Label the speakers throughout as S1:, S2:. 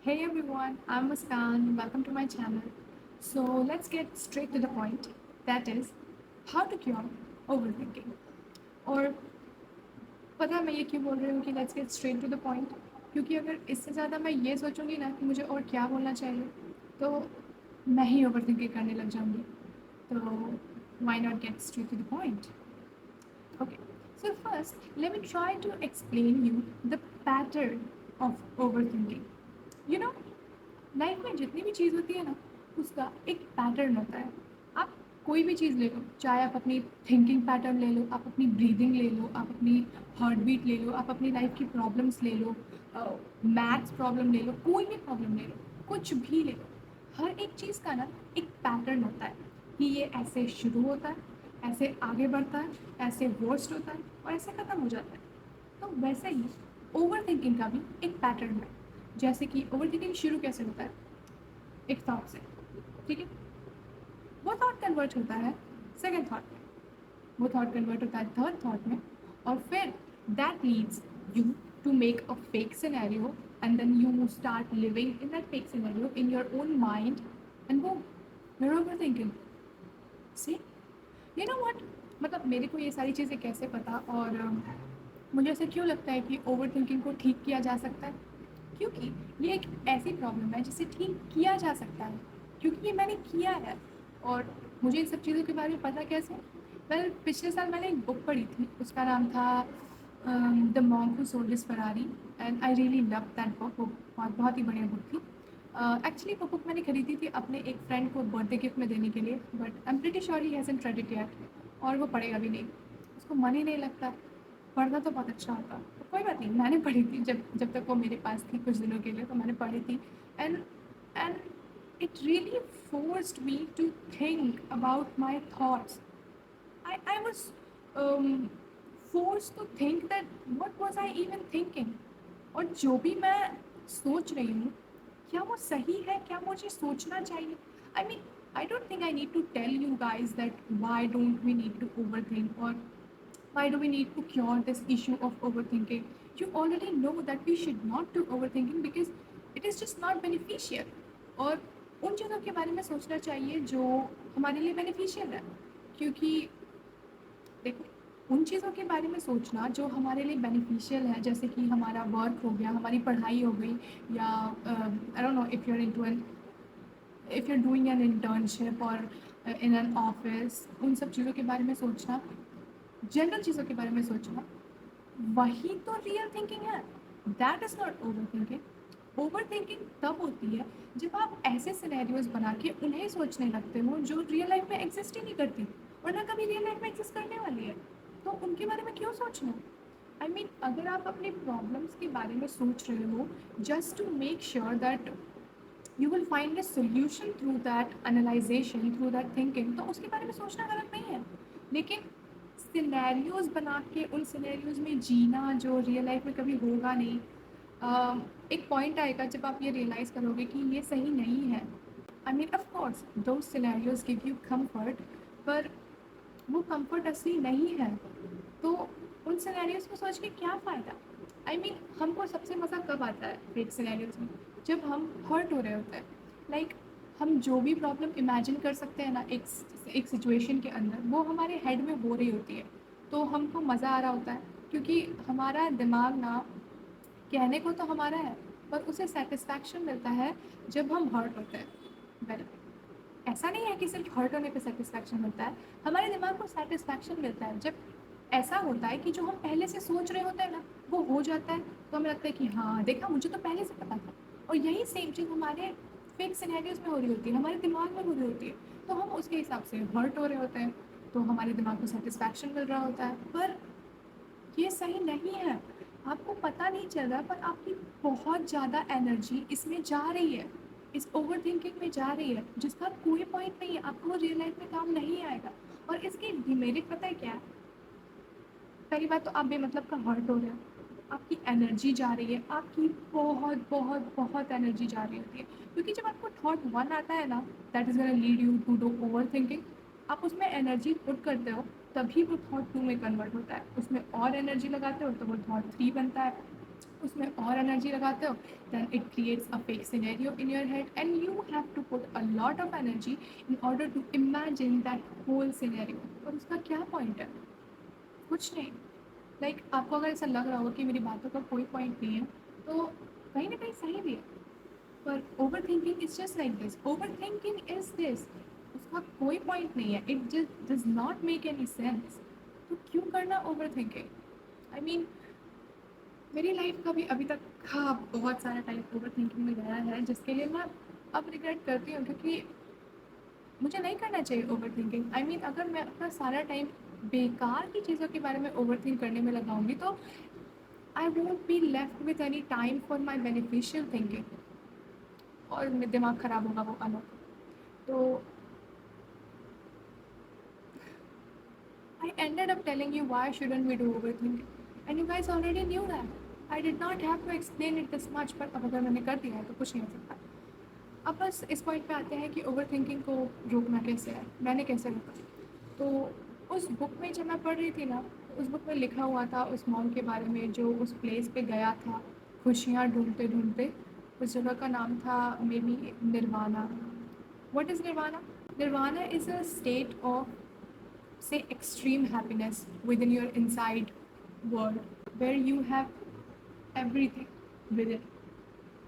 S1: Hey everyone, I'm Muskan. Welcome to my channel. So let's get straight to the point. That is, how to cure overthinking. और पता है मैं ये क्यों बोल रही हूँ कि let's get straight to the point, क्योंकि अगर इससे ज़्यादा मैं ये सोचूंगी ना कि मुझे और क्या बोलना चाहिए तो मैं ही ओवर थिंकिंग करने लग जाऊँगी. तो why not get straight to the point? Okay, so first let me try to explain you the pattern of overthinking. You know, life में जितनी भी चीज़ होती है ना उसका एक पैटर्न होता है. आप कोई भी चीज़ ले लो, चाहे आप अपनी थिंकिंग पैटर्न ले लो, आप अपनी ब्रीदिंग ले लो, आप अपनी हार्ट बीट ले लो, आप अपनी लाइफ की प्रॉब्लम्स ले लो, मैथ्स प्रॉब्लम ले लो, कोई भी प्रॉब्लम ले लो, कुछ भी ले लो. हर एक चीज़ का ना एक पैटर्न होता है कि ये ऐसे शुरू होता है, ऐसे आगे बढ़ता है, ऐसे वर्स्ट होता है और ऐसे ख़त्म हो जाता है. तो वैसे ही ओवर थिंकिंग का भी एक पैटर्न है. जैसे कि ओवर थिंकिंग शुरू कैसे होता है, एक थॉट से. ठीक है, वो थॉट कन्वर्ट होता है सेकंड थॉट में, वो थॉट कन्वर्ट होता है थर्ड थॉट में, और फिर that leads you to make a fake scenario and then you start living in that fake scenario in your own mind and वो you're overthinking. See, you know what, मतलब मेरे को ये सारी चीज़ें कैसे पता और मुझे ऐसे क्यों लगता है कि ओवर थिंकिंग को ठीक किया जा सकता है, क्योंकि ये एक ऐसी प्रॉब्लम है जिसे ठीक किया जा सकता है, क्योंकि ये मैंने किया है. और मुझे इन सब चीज़ों के बारे में पता कैसे. पिछले साल मैंने एक बुक पढ़ी थी, उसका नाम था the monk who sold his Ferrari, and I really love that book. वो बहुत ही बढ़िया बुक थी. एक्चुअली वो बुक मैंने खरीदी थी अपने एक फ्रेंड को बर्थडे गिफ्ट में देने के लिए, but I am pretty sure he hasn't read it yet, और वो पढ़ेगा भी नहीं, उसको मन ही नहीं लगता. पढ़ना तो बहुत अच्छा होता, तो कोई बात नहीं, मैंने पढ़ी थी जब तक वो मेरे पास थी कुछ दिनों के लिए, तो मैंने पढ़ी थी. And and it really forced me to think about my thoughts. I was forced to think that what was I even thinking. और जो भी मैं सोच रही हूँ क्या वो सही है, क्या मुझे सोचना चाहिए. I mean I don't think I need to tell you guys that why don't we need to overthink और why do we need to cure this issue of overthinking. You already know that we should not do overthinking because it is just not beneficial. और उन चीज़ों के बारे में सोचना चाहिए जो हमारे लिए बेनिफिशियल है, क्योंकि देखो, उन चीज़ों के बारे में सोचना जो हमारे लिए बेनिफिशियल है, जैसे कि हमारा वर्क हो गया, हमारी पढ़ाई हो गई, या I don't know if you are into an if you are doing an internship और इन एन ऑफिस, उन सब चीज़ों के बारे में सोचना, जनरल चीज़ों के बारे में सोचना, वही तो रियल थिंकिंग है. That is not over thinking. Over thinking तब होती है जब आप ऐसे सिनेरियोज बना के उन्हें सोचने लगते हो जो रियल लाइफ में एग्जिस्ट ही नहीं करती और ना कभी रियल लाइफ में एग्जिस्ट करने वाली है. तो उनके बारे में क्यों सोचना. आई मीन अगर आप अपने प्रॉब्लम्स के बारे में सोच रहे हो just to make sure that you will find a solution through that analysation, through that thinking, तो उसके बारे में सोचना गलत नहीं है. लेकिन सिनेरियोज बना के उन सिनेरियोज में जीना जो रियल लाइफ में कभी होगा नहीं, एक पॉइंट आएगा जब आप ये रियलाइज़ करोगे कि ये सही नहीं है. आई मीन ऑफ कोर्स दो सिनेरियोज गिव यू कंफर्ट, पर वो कंफर्ट असली नहीं है. तो उन सिनेरियोज को सोच के क्या फ़ायदा. आई मीन हमको सबसे मज़ा कब आता है फेक सिनेरियोज में, जब हम हर्ट हो रहे होते हैं. लाइक हम जो भी प्रॉब्लम इमेजिन कर सकते हैं ना एक सिचुएशन के अंदर, वो हमारे हेड में हो रही होती है, तो हमको मज़ा आ रहा होता है, क्योंकि हमारा दिमाग ना कहने को तो हमारा है, पर उसे सेटिस्फैक्शन मिलता है जब हम हर्ट होते हैं. वेल, ऐसा नहीं है कि सिर्फ हर्ट होने पे सेटिस्फैक्शन मिलता है, हमारे दिमाग को सेटिस्फैक्शन मिलता है जब ऐसा होता है कि जो हम पहले से सोच रहे होते हैं ना वो हो जाता है, तो हमें लगता है कि हाँ देखा, मुझे तो पहले से पता था. और यही सेम चीज़ हमारे फेक सिनेरियोज में हो रही होती है, हमारे दिमाग में हो रही होती है, तो हम उसके हिसाब से हर्ट हो रहे होते हैं, तो हमारे दिमाग को सेटिस्फैक्शन मिल रहा होता है. पर ये सही नहीं है. आपको पता नहीं चल रहा, पर आपकी बहुत ज़्यादा एनर्जी इसमें जा रही है, इस ओवर थिंकिंग में जा रही है, जिसका कोई पॉइंट नहीं है, आपको रियल लाइफ में काम नहीं आएगा. और इसके डिमेरिट पता है क्या है. पहली बात तो आप बेमतलब का हर्ट हो रहे हो, आपकी एनर्जी जा रही है, आपकी बहुत बहुत बहुत एनर्जी जा रही होती है, क्योंकि जब आपको थॉट वन आता है ना, that is gonna lead you to do overthinking. आप उसमें एनर्जी पुट करते हो तभी वो थॉट टू में कन्वर्ट होता है, उसमें और एनर्जी लगाते हो तो वो थॉट थ्री बनता है, उसमें और एनर्जी लगाते हो, then it creates a fake scenario in your head and you have to put a lot of energy in order to imagine that whole scenario. और उसका क्या पॉइंट है? कुछ नहीं. लाइक आपको अगर ऐसा लग रहा हो कि मेरी बातों का कोई पॉइंट नहीं है, तो कहीं ना कहीं सही भी है. पर over thinking is just like this. Over thinking is this. उसका कोई पॉइंट नहीं है. It just does not make any sense. तो क्यों करना ओवर थिंकिंग? आई मीन मेरी लाइफ का भी अभी तक हाँ बहुत सारा टाइम ओवर थिंकिंग में गया है, जिसके लिए मैं अब रिग्रेट करती हूँ, क्योंकि मुझे नहीं करना चाहिए ओवर थिंकिंग. आई मीन अगर मैं अपना सारा टाइम बेकार की चीज़ों के बारे में ओवर थिंक करने में लगाऊंगी, तो I won't be left with any time for my beneficial thinking. और मेरा दिमाग ख़राब होगा वो अलग. तो I ended up telling you why shouldn't we do overthinking, and you guys already knew that. I did not have to explain it this much, but अब अगर मैंने कर दिया है तो कुछ नहीं हो सकता. अब बस इस पॉइंट पे आते हैं कि ओवर थिंकिंग को रोकना कैसे है, मैंने कैसे रोका. तो उस बुक में जब मैं पढ़ रही थी ना, उस बुक में लिखा हुआ था उस मॉन्क के बारे में जो उस प्लेस पे गया था खुशियाँ ढूंढते ढूंढते. उस जगह का नाम था maybe nirvana. What is nirvana? Nirvana is a state of say extreme happiness within your inside world where you have everything within.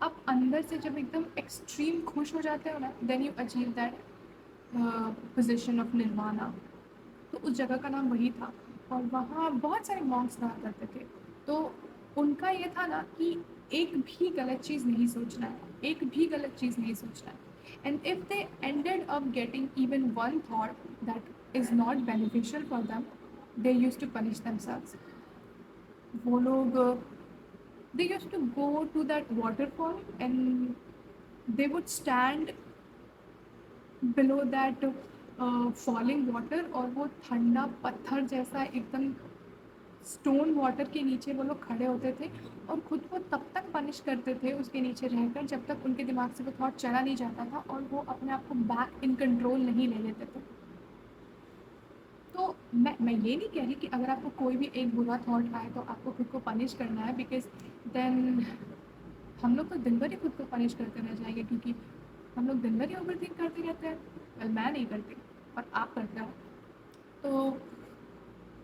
S1: आप अंदर से जब एकदम एक्सट्रीम खुश हो जाते हो ना, then you achieve that position of nirvana. तो उस जगह का नाम वही था. और वहाँ बहुत सारे मॉन्क्स रहा करते थे. तो उनका ये था ना कि एक भी गलत चीज़ नहीं सोचना है, एक भी गलत चीज़ नहीं सोचना है. And if they ended up getting even one thought that is not beneficial for them, they use to punish themselves. वो लोग they used to go to that waterfall and they would stand below that falling water, और वो ठंडा पत्थर जैसा एकदम stone water के नीचे वो लोग खड़े होते थे और खुद को तब तक पनिश करते थे उसके नीचे रहकर जब तक उनके दिमाग से वो थॉट चला नहीं जाता था और वो अपने आप को बैक इन कंट्रोल नहीं ले लेते थे. तो मैं ये नहीं कह रही कि अगर आपको कोई भी एक बुरा थॉट आए तो आपको खुद को पनिश करना है, बिकॉज देन हम लोग तो दिन भर ही खुद को पनिश करते रह जाएंगे, क्योंकि हम लोग दिन भर ही ओवर थिंक करते रहते हैं. वेल मैं नहीं करती और आप करते हो. तो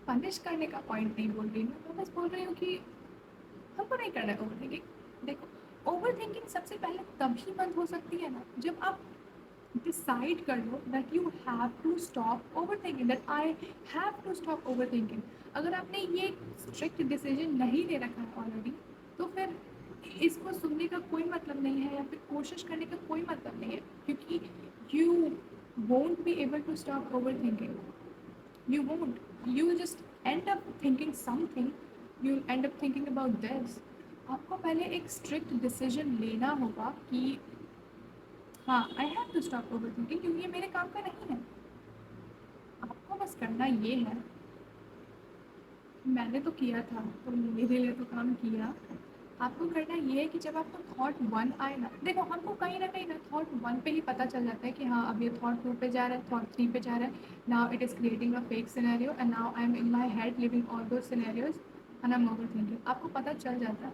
S1: पनिश करने का पॉइंट नहीं बोल रही मैं बस बोल रही हूँ कि हमको नहीं करना है ओवर थिंकिंग. देखो ओवर थिंकिंग सबसे पहले तभी बंद हो सकती है ना जब आप डिसाइड कर लो that you have to stop overthinking, that I have to stop overthinking. अगर आपने ये स्ट्रिक्ट डिसीजन नहीं ले रखा है ऑलरेडी, तो फिर इसको सुनने का कोई मतलब नहीं है या फिर कोशिश करने का कोई मतलब नहीं है, क्योंकि you won't be able to stop overthinking. You won't. You will just end up thinking something. You'll end up thinking about this. आपको पहले एक स्ट्रिक्ट डिसीजन लेना होगा कि हाँ I have to stop overthinking, क्योंकि ये मेरे काम का नहीं है. आपको बस करना ये है. मैंने तो किया था तो मेरे लिए तो काम किया. आपको करना ये है कि जब आपको थॉट वन आए ना, देखो हमको कहीं ना थॉट वन पे ही पता चल जाता है कि हाँ अब ये थॉट टू पे जा रहा है, थॉट थ्री पे जा रहा है. Now it is creating a fake scenario and now I am in my head living all those scenarios and I am over thinking. आपको पता चल जाता है.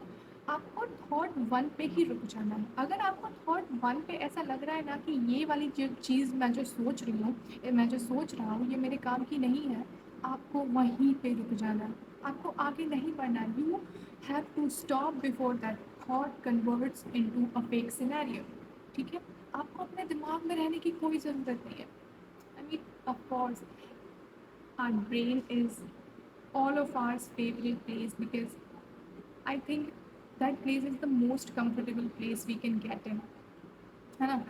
S1: आपको थॉट वन पे ही रुक जाना है. अगर आपको थॉट वन पे ऐसा लग रहा है ना कि ये वाली जो चीज़ मैं जो सोच रही हूँ, मैं जो सोच रहा हूँ ये मेरे काम की नहीं है, आपको वहीं पे रुक जाना है. आपको आगे नहीं बढ़ना है. You have to stop before that thought converts into a fake scenario. ठीक है. आपको अपने दिमाग में रहने की कोई ज़रूरत नहीं है. I mean of course our brain is all of our favorite place because I think that place is the most comfortable place we can get in, है ना.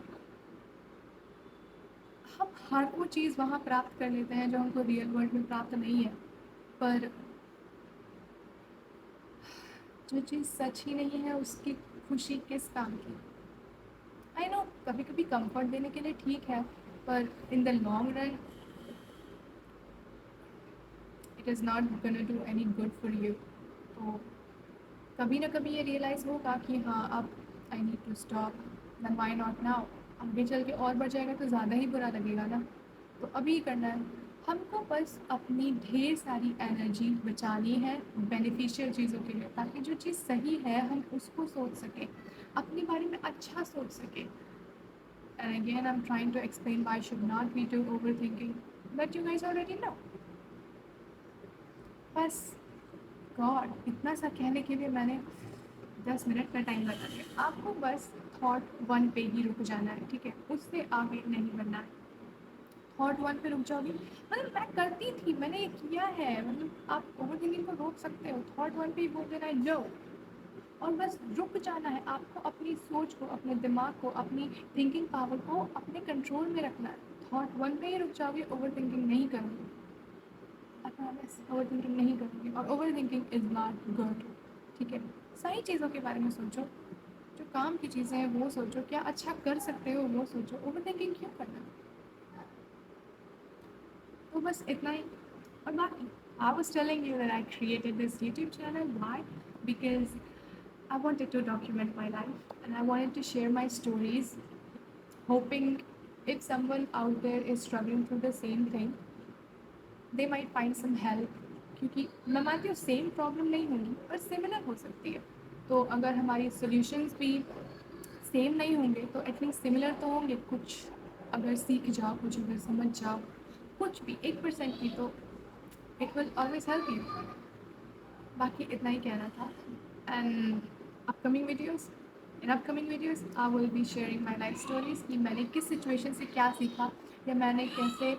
S1: हम हर वो चीज़ वहाँ प्राप्त कर लेते हैं जो हमको रियल वर्ल्ड में प्राप्त नहीं है. पर जो चीज़ सच ही नहीं है उसकी खुशी किस काम की. आई नो कभी कभी कंफर्ट देने के लिए ठीक है, पर in the long run it is not gonna do any good for you. तो कभी ना कभी ये रियलाइज़ होगा कि हाँ अब I need to stop. Then why not now. आगे चल के और बढ़ जाएगा तो ज़्यादा ही बुरा लगेगा ना. तो अभी करना है. हमको बस अपनी ढेर सारी एनर्जी बचानी है बेनिफिशियल चीज़ों के लिए, ताकि जो चीज़ सही है हम उसको सोच सकें, अपने बारे में अच्छा सोच सकें. And again, I'm trying to explain why I should not be too overthinking, but you guys already know. बस गॉड इतना सा कहने के लिए मैंने 10 मिनट का टाइम लगा दिया. आपको बस थॉट 1 पे ही रुक जाना है, ठीक है, उससे आगे नहीं बढ़ना है. थॉट 1 पे रुक जाओगे, मतलब मैं करती थी, मैंने ये किया है, मतलब आप ओवर थिंकिंग को रोक सकते हो. थॉट 1 पे ही बोल देना है नो, और बस रुक जाना है. आपको अपनी सोच को, अपने दिमाग को, अपनी थिंकिंग पावर को अपने कंट्रोल में रखना है. थॉट 1 पे ही रुक जाओगे, ओवर थिंकिंग नहीं करोगे. ओवर थिंकिंग नहीं करोगे, और over thinking is not good, ठीक है. सही चीज़ों के बारे में सोचो, जो काम की चीज़ें हैं वो सोचो, क्या अच्छा कर सकते हो वो सोचो. ओवर थिंकिंग क्यों करना. तो बस इतना ही. और बाकी I was telling you that I created this YouTube channel. Why? Because I wanted to document my life and I wanted to share my stories, hoping if someone out there is struggling through the same thing, they might find some help. क्योंकि मैं मानती हूँ same problem नहीं होगी पर similar हो सकती है. तो अगर हमारी सॉल्यूशंस भी सेम नहीं होंगे तो एटलीस्ट सिमिलर तो होंगे कुछ. अगर सीख जाओ, कुछ अगर समझ जाओ, कुछ भी 1% भी, तो it will always help you. बाकी इतना ही कहना था. And upcoming videos I will be sharing my life stories, कि मैंने किस सिचुएशन से क्या सीखा, या मैंने कैसे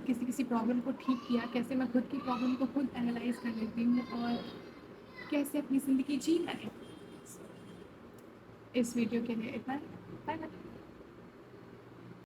S1: किसी प्रॉब्लम को ठीक किया, कैसे मैं खुद की प्रॉब्लम को खुद एनालाइज कर लेती हूँ, और कैसे अपनी ज़िंदगी जी मैंने. इस वीडियो के लिए इतना ही. Bye bye.